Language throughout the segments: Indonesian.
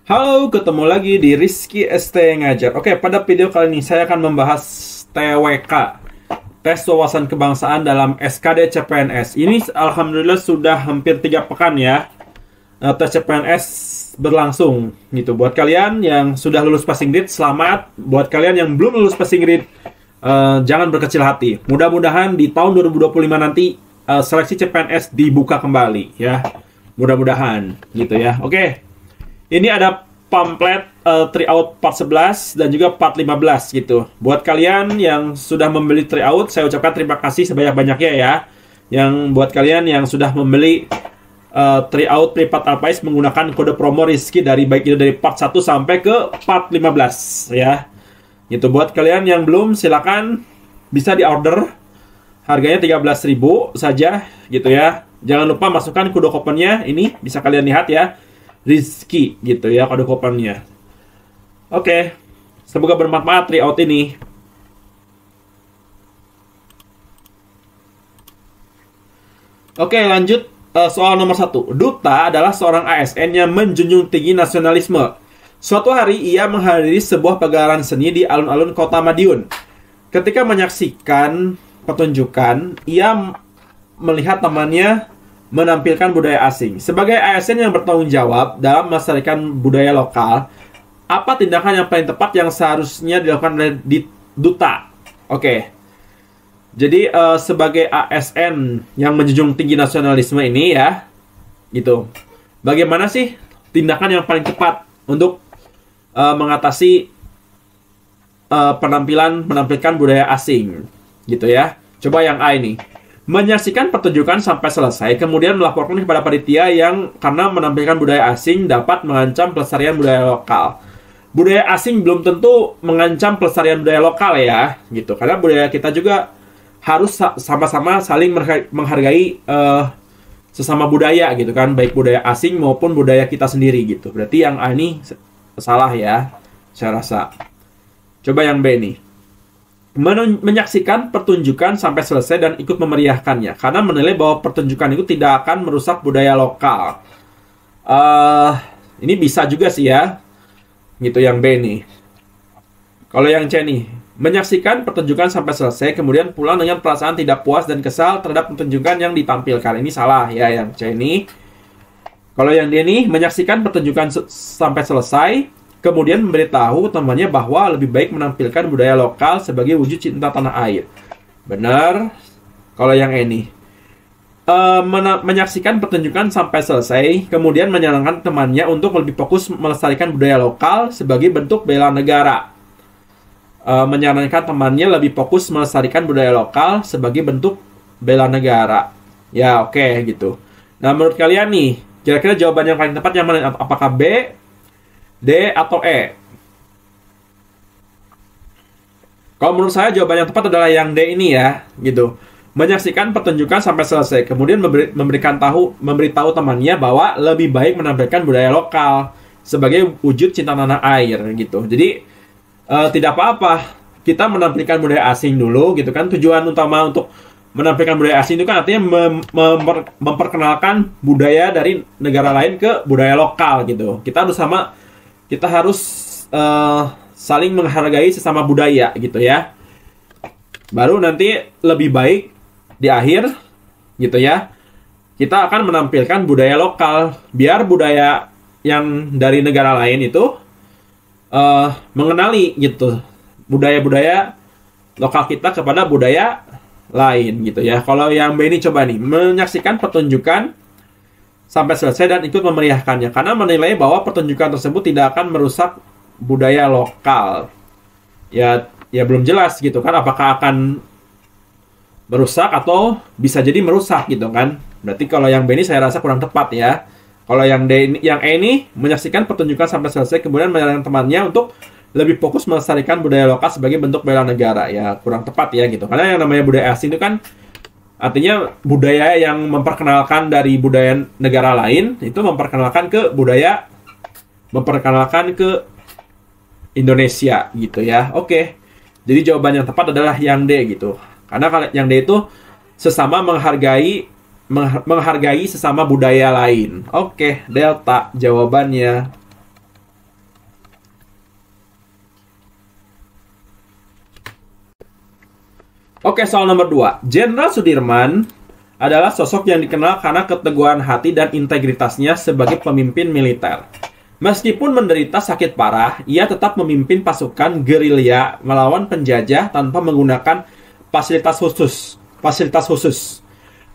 Halo, ketemu lagi di Rizky ST Ngajar. Oke, pada video kali ini saya akan membahas TWK, Tes Wawasan Kebangsaan dalam SKD CPNS. Ini alhamdulillah sudah hampir 3 pekan ya. Tes CPNS berlangsung gitu. Buat kalian yang sudah lulus passing grade, selamat. Buat kalian yang belum lulus passing grade, jangan berkecil hati. Mudah-mudahan di tahun 2025 nanti seleksi CPNS dibuka kembali ya. Mudah-mudahan gitu ya. Oke. Ini ada pamflet tryout part 11 dan juga part 15 gitu. Buat kalian yang sudah membeli tryout, saya ucapkan terima kasih sebanyak-banyaknya ya. Yang buat kalian yang sudah membeli tryout Pripat Alpais menggunakan kode promo Rizky dari baik itu dari part 1 sampai ke part 15 ya. Gitu. Buat kalian yang belum, silakan bisa diorder. Harganya 13.000 saja gitu ya. Jangan lupa masukkan kode kuponnya, ini bisa kalian lihat ya. Rizky gitu ya kode kuponnya. Oke, semoga bermanfaat tryout ini. Oke, lanjut soal nomor 1. Duta adalah seorang ASN yang menjunjung tinggi nasionalisme. Suatu hari ia menghadiri sebuah pagelaran seni di alun-alun kota Madiun. Ketika menyaksikan pertunjukan, ia melihat temannya menampilkan budaya asing. Sebagai ASN yang bertanggung jawab dalam melestarikan budaya lokal, apa tindakan yang paling tepat yang seharusnya dilakukan oleh duta? Oke. Jadi sebagai ASN yang menjunjung tinggi nasionalisme ini ya, gitu. Bagaimana sih tindakan yang paling tepat untuk mengatasi menampilkan budaya asing, gitu ya? Coba yang A ini. Menyaksikan pertunjukan sampai selesai, kemudian melaporkan kepada panitia yang karena menampilkan budaya asing dapat mengancam pelestarian budaya lokal. Budaya asing belum tentu mengancam pelestarian budaya lokal ya, gitu. Karena budaya kita juga harus sama-sama saling menghargai sesama budaya gitu kan, baik budaya asing maupun budaya kita sendiri gitu. Berarti yang A ini salah ya, saya rasa. Coba yang B nih. Menyaksikan pertunjukan sampai selesai dan ikut memeriahkannya karena menilai bahwa pertunjukan itu tidak akan merusak budaya lokal. Ini bisa juga sih ya, gitu yang B nih. Kalau yang C nih, menyaksikan pertunjukan sampai selesai kemudian pulang dengan perasaan tidak puas dan kesal terhadap pertunjukan yang ditampilkan. Ini salah ya yang C ini. Kalau yang D nih, menyaksikan pertunjukan sampai selesai kemudian memberitahu temannya bahwa lebih baik menampilkan budaya lokal sebagai wujud cinta tanah air. Benar. Kalau yang ini, menyaksikan pertunjukan sampai selesai, kemudian menyarankan temannya untuk lebih fokus melestarikan budaya lokal sebagai bentuk bela negara. Menyarankan temannya lebih fokus melestarikan budaya lokal sebagai bentuk bela negara. Ya, oke, gitu. Nah, menurut kalian nih, kira-kira jawaban yang paling tepat yang mana? Apakah B, D, atau E? Kalau menurut saya jawaban yang tepat adalah yang D ini ya, gitu. Menyaksikan pertunjukan sampai selesai, kemudian memberitahu temannya bahwa lebih baik menampilkan budaya lokal sebagai wujud cinta tanah air, gitu. Jadi tidak apa-apa kita menampilkan budaya asing dulu, gitu kan. Tujuan utama untuk menampilkan budaya asing itu kan artinya memperkenalkan budaya dari negara lain ke budaya lokal, gitu. Kita harus saling menghargai sesama budaya gitu ya. Baru nanti lebih baik di akhir gitu ya, kita akan menampilkan budaya lokal biar budaya yang dari negara lain itu mengenali gitu budaya-budaya lokal kita kepada budaya lain gitu ya. Kalau yang B ini coba nih, menyaksikan pertunjukan sampai selesai dan ikut memeriahkannya karena menilai bahwa pertunjukan tersebut tidak akan merusak budaya lokal. Ya belum jelas gitu kan apakah akan merusak atau bisa jadi merusak gitu kan. Berarti kalau yang B ini saya rasa kurang tepat ya. Kalau yang D ini, yang E ini menyaksikan pertunjukan sampai selesai kemudian menyarankan temannya untuk lebih fokus melestarikan budaya lokal sebagai bentuk bela negara. Ya kurang tepat ya gitu. Karena yang namanya budaya asing itu kan artinya budaya yang memperkenalkan dari budaya negara lain itu memperkenalkan ke Indonesia gitu ya. Oke. Jadi jawaban yang tepat adalah yang D gitu. Karena kalau yang D itu sesama menghargai sesama budaya lain. Oke, delta jawabannya. Oke, soal nomor 2. Jenderal Sudirman adalah sosok yang dikenal karena keteguhan hati dan integritasnya sebagai pemimpin militer. Meskipun menderita sakit parah, ia tetap memimpin pasukan gerilya melawan penjajah tanpa menggunakan fasilitas khusus.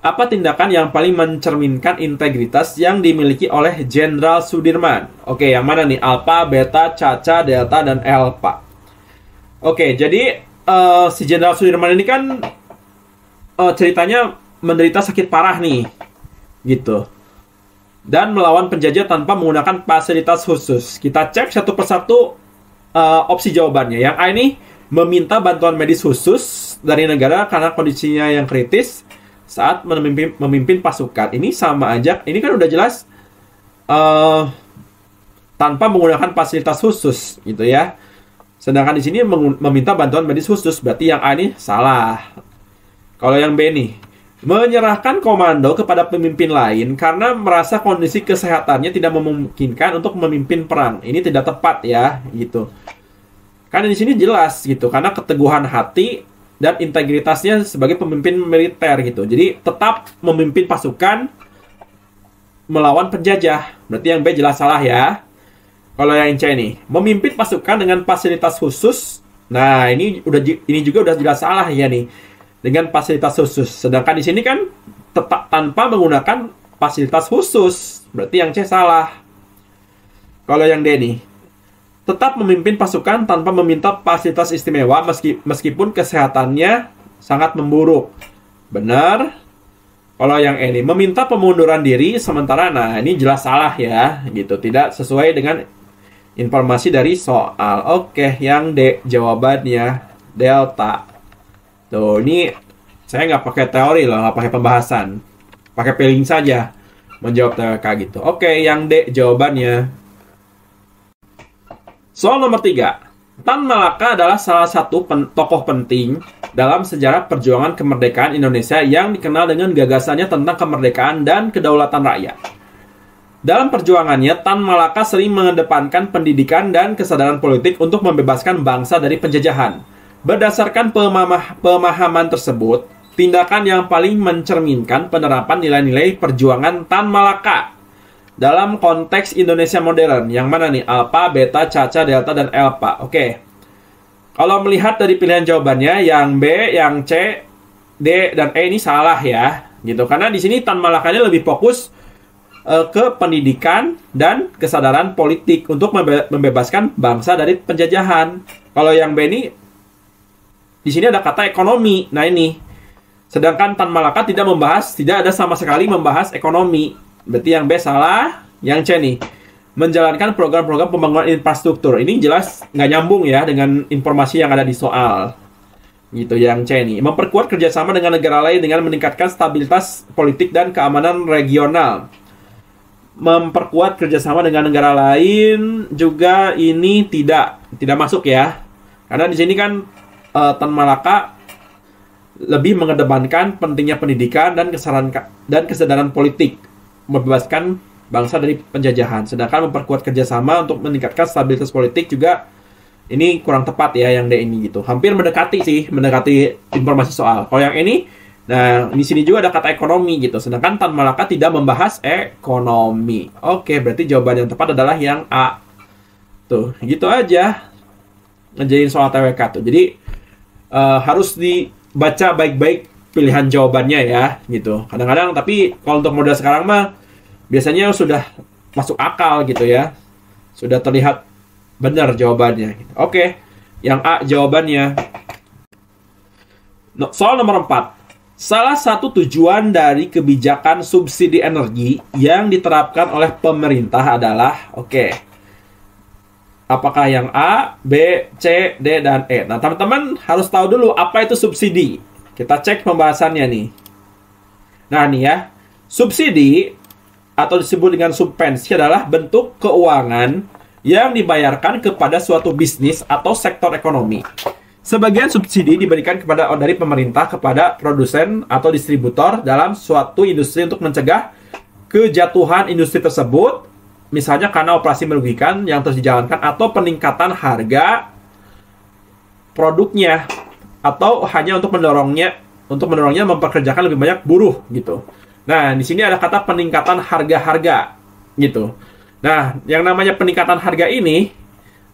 Apa tindakan yang paling mencerminkan integritas yang dimiliki oleh Jenderal Sudirman? Oke, yang mana nih? Alpha, Beta, Caca, Delta, dan Alpha. Oke, jadi si Jenderal Sudirman ini kan ceritanya menderita sakit parah nih, gitu. Dan melawan penjajah tanpa menggunakan fasilitas khusus. Kita cek satu persatu opsi jawabannya. Yang A ini meminta bantuan medis khusus dari negara karena kondisinya yang kritis saat memimpin pasukan. Ini sama aja. Ini kan udah jelas tanpa menggunakan fasilitas khusus, gitu ya. Sedangkan di sini meminta bantuan medis khusus, berarti yang A ini salah. Kalau yang B nih, menyerahkan komando kepada pemimpin lain karena merasa kondisi kesehatannya tidak memungkinkan untuk memimpin perang. Ini tidak tepat ya, gitu. Karena di sini jelas gitu, karena keteguhan hati dan integritasnya sebagai pemimpin militer gitu. Jadi tetap memimpin pasukan melawan penjajah. Berarti yang B jelas salah ya. Kalau yang C nih, memimpin pasukan dengan fasilitas khusus. Nah, ini juga udah jelas salah ya nih. Dengan fasilitas khusus. Sedangkan di sini kan tetap tanpa menggunakan fasilitas khusus. Berarti yang C salah. Kalau yang D nih, tetap memimpin pasukan tanpa meminta fasilitas istimewa meskipun kesehatannya sangat memburuk. Benar. Kalau yang E nih, meminta pemunduran diri sementara, nah ini jelas salah ya. Gitu, tidak sesuai dengan informasi dari soal. Oke, yang D jawabannya Delta. Tuh, ini saya nggak pakai teori loh, nggak pakai pembahasan. Pakai feeling saja menjawab TWK gitu. Oke, yang D jawabannya. Soal nomor 3. Tan Malaka adalah salah satu tokoh penting dalam sejarah perjuangan kemerdekaan Indonesia yang dikenal dengan gagasannya tentang kemerdekaan dan kedaulatan rakyat. Dalam perjuangannya, Tan Malaka sering mengedepankan pendidikan dan kesadaran politik untuk membebaskan bangsa dari penjajahan. Berdasarkan pemahaman tersebut, tindakan yang paling mencerminkan penerapan nilai-nilai perjuangan Tan Malaka dalam konteks Indonesia modern. Yang mana nih? Alpha, Beta, Caca, Delta, dan Alpha. Oke. Kalau melihat dari pilihan jawabannya, yang B, yang C, D, dan E ini salah ya. Gitu. Karena di sini Tan Malakanya lebih fokus ke pendidikan dan kesadaran politik untuk membebaskan bangsa dari penjajahan. Kalau yang B ini, di sini ada kata ekonomi. Nah ini, sedangkan Tan Malaka tidak ada sama sekali membahas ekonomi. Berarti yang B salah. Yang C nih, menjalankan program-program pembangunan infrastruktur. Ini jelas nggak nyambung ya dengan informasi yang ada di soal. Gitu, yang C nih, memperkuat kerjasama dengan negara lain dengan meningkatkan stabilitas politik dan keamanan regional. Memperkuat kerjasama dengan negara lain juga ini tidak masuk ya, karena di sini kan Tan Malaka lebih mengedepankan pentingnya pendidikan dan kesadaran politik membebaskan bangsa dari penjajahan. Sedangkan memperkuat kerjasama untuk meningkatkan stabilitas politik juga ini kurang tepat ya yang D ini gitu. Hampir mendekati informasi soal. Kalau yang ini, nah, di sini juga ada kata ekonomi gitu. Sedangkan Tan Malaka tidak membahas ekonomi. Oke, berarti jawaban yang tepat adalah yang A. Tuh, gitu aja ngerjain soal TWK tuh. Jadi harus dibaca baik-baik pilihan jawabannya ya, gitu. Kadang-kadang tapi kalau untuk modal sekarang mah biasanya sudah masuk akal gitu ya. Sudah terlihat benar jawabannya. Oke, yang A jawabannya. Soal nomor 4. Salah satu tujuan dari kebijakan subsidi energi yang diterapkan oleh pemerintah adalah, apakah yang A, B, C, D, dan E? Nah, teman-teman harus tahu dulu apa itu subsidi. Kita cek pembahasannya nih. Nah, nih ya. Subsidi atau disebut dengan subvensi adalah bentuk keuangan yang dibayarkan kepada suatu bisnis atau sektor ekonomi. Sebagian subsidi diberikan dari pemerintah kepada produsen atau distributor dalam suatu industri untuk mencegah kejatuhan industri tersebut, misalnya karena operasi merugikan yang terus dijalankan atau peningkatan harga produknya. atau hanya untuk mendorongnya memperkerjakan lebih banyak buruh gitu. Nah, di sini ada kata peningkatan harga-harga gitu. Nah, yang namanya peningkatan harga ini,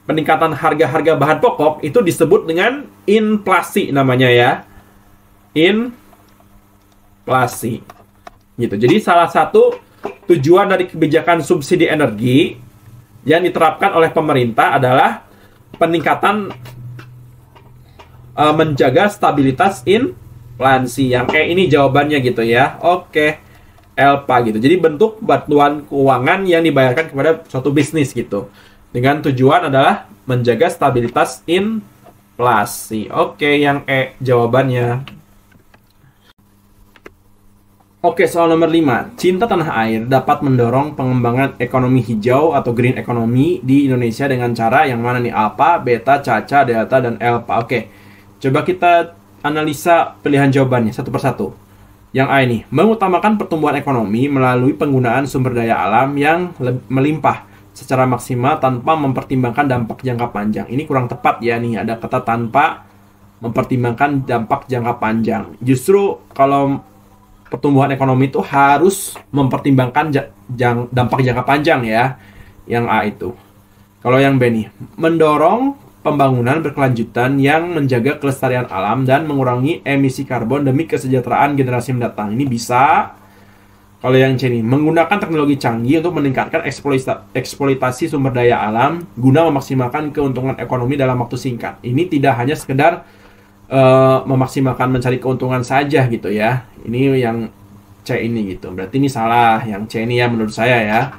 peningkatan harga-harga bahan pokok itu disebut dengan inflasi namanya ya. Inflasi. Gitu. Jadi salah satu tujuan dari kebijakan subsidi energi yang diterapkan oleh pemerintah adalah peningkatan menjaga stabilitas inflasi. Yang kayak ini jawabannya gitu ya. Oke. ELPA gitu. Jadi bentuk bantuan keuangan yang dibayarkan kepada suatu bisnis gitu. Dengan tujuan adalah menjaga stabilitas inflasi. Oke, yang E jawabannya. Oke, soal nomor 5. Cinta tanah air dapat mendorong pengembangan ekonomi hijau atau green economy di Indonesia dengan cara yang mana nih? Alpha, beta, caca, delta, dan ELPA. Oke, coba kita analisa pilihan jawabannya satu persatu. Yang A ini, mengutamakan pertumbuhan ekonomi melalui penggunaan sumber daya alam yang melimpah secara maksimal tanpa mempertimbangkan dampak jangka panjang. Ini kurang tepat ya nih, ada kata tanpa mempertimbangkan dampak jangka panjang. Justru kalau pertumbuhan ekonomi itu harus mempertimbangkan dampak jangka panjang ya. Yang A itu. Kalau yang B nih, mendorong pembangunan berkelanjutan yang menjaga kelestarian alam dan mengurangi emisi karbon demi kesejahteraan generasi mendatang. Ini bisa. Kalau yang C ini, menggunakan teknologi canggih untuk meningkatkan eksploitasi sumber daya alam guna memaksimalkan keuntungan ekonomi dalam waktu singkat. Ini tidak hanya sekedar memaksimalkan mencari keuntungan saja gitu ya. Ini yang C ini gitu. Berarti ini salah. Yang C ini ya menurut saya ya.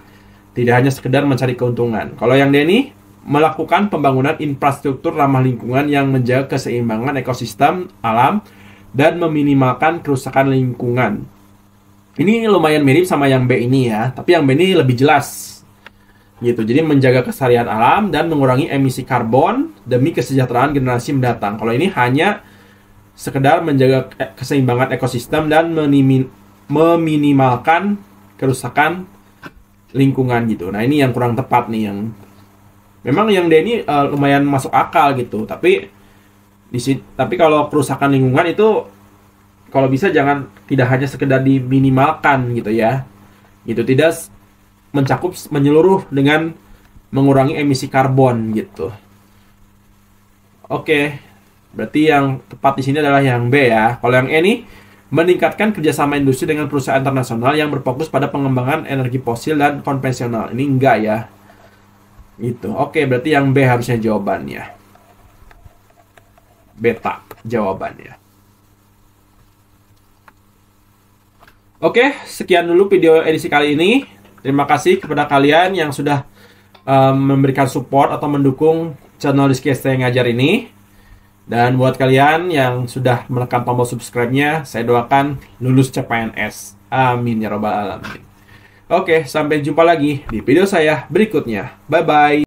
Tidak hanya sekedar mencari keuntungan. Kalau yang D ini, melakukan pembangunan infrastruktur ramah lingkungan yang menjaga keseimbangan ekosistem alam dan meminimalkan kerusakan lingkungan. Ini lumayan mirip sama yang B ini ya, tapi yang B ini lebih jelas. Gitu. Jadi menjaga kelestarian alam dan mengurangi emisi karbon demi kesejahteraan generasi mendatang. Kalau ini hanya sekedar menjaga keseimbangan ekosistem dan meminimalkan kerusakan lingkungan gitu. Nah, ini yang kurang tepat nih yang memang yang D ini lumayan masuk akal gitu, tapi kalau kerusakan lingkungan itu kalau bisa tidak hanya sekedar diminimalkan gitu ya. Gitu, tidak mencakup menyeluruh dengan mengurangi emisi karbon gitu. Oke. Berarti yang tepat di sini adalah yang B ya. Kalau yang E nih, meningkatkan kerjasama industri dengan perusahaan internasional yang berfokus pada pengembangan energi fosil dan konvensional. Ini enggak ya. Gitu. Oke, berarti yang B harusnya jawabannya. Beta jawabannya. Oke, sekian dulu video edisi kali ini. Terima kasih kepada kalian yang sudah memberikan support atau mendukung channel Rizky ST Ngajar ini. Dan buat kalian yang sudah menekan tombol subscribe-nya, saya doakan lulus CPNS. Amin ya robbal alamin. Oke, sampai jumpa lagi di video saya berikutnya. Bye-bye.